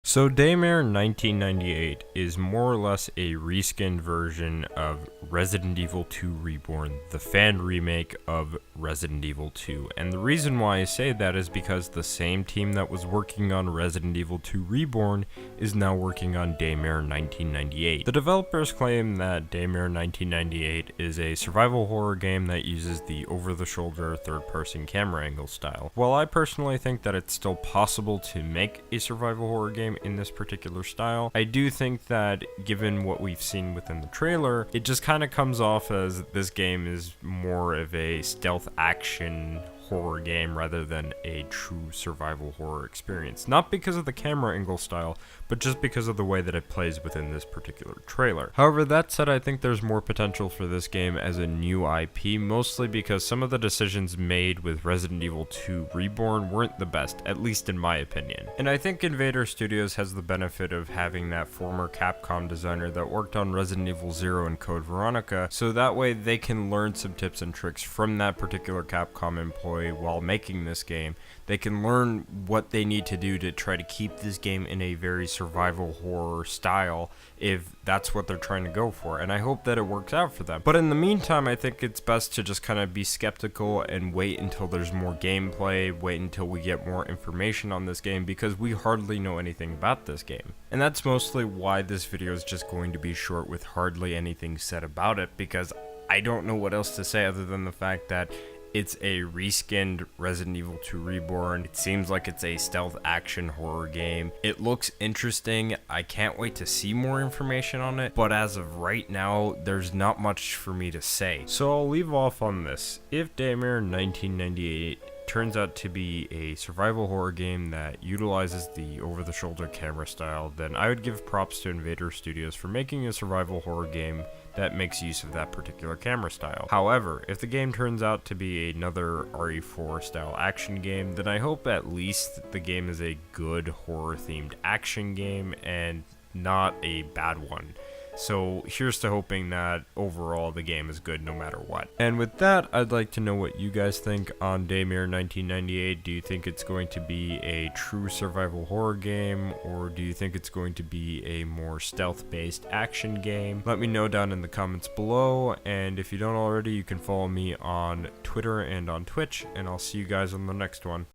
So Daymare 1998 is more or less a reskinned version of Resident Evil 2 Reborn, the fan remake of Resident Evil 2. And the reason why I say that is because the same team that was working on Resident Evil 2 Reborn is now working on Daymare 1998. The developers claim that Daymare 1998 is a survival horror game that uses the over-the-shoulder third-person camera angle style. While I personally think that it's still possible to make a survival horror game in this particular style, I do think that given what we've seen within the trailer, it just kind of comes off as this game is more of a stealth action horror game rather than a true survival horror experience. Not because of the camera angle style, but just because of the way that it plays within this particular trailer. However, that said, I think there's more potential for this game as a new IP, mostly because some of the decisions made with Resident Evil 2 Reborn weren't the best, at least in my opinion. And I think Invader Studios has the benefit of having that former Capcom designer that worked on Resident Evil 0 and Code Veronica, so that way they can learn some tips and tricks from that particular Capcom employee while making this game. They can learn what they need to do to try to keep this game in a very survival horror style if that's what they're trying to go for, and I hope that it works out for them. But in the meantime, I think it's best to just kind of be skeptical and wait until there's more gameplay, wait until we get more information on this game, because we hardly know anything about this game. And that's mostly why this video is just going to be short with hardly anything said about it, because I don't know what else to say other than the fact that it's a reskinned Resident Evil 2 Reborn. It seems like it's a stealth action horror game. It looks interesting. I can't wait to see more information on it, but as of right now, there's not much for me to say. So I'll leave off on this. If Daymare 1998 turns out to be a survival horror game that utilizes the over-the-shoulder camera style, then I would give props to Invader Studios for making a survival horror game that makes use of that particular camera style. However, if the game turns out to be another RE4 style action game, then I hope at least the game is a good horror-themed action game and not a bad one. So here's to hoping that overall the game is good no matter what. And with that, I'd like to know what you guys think on Daymare 1998. Do you think it's going to be a true survival horror game, or do you think it's going to be a more stealth-based action game? Let me know down in the comments below, and if you don't already, you can follow me on Twitter and on Twitch, and I'll see you guys on the next one.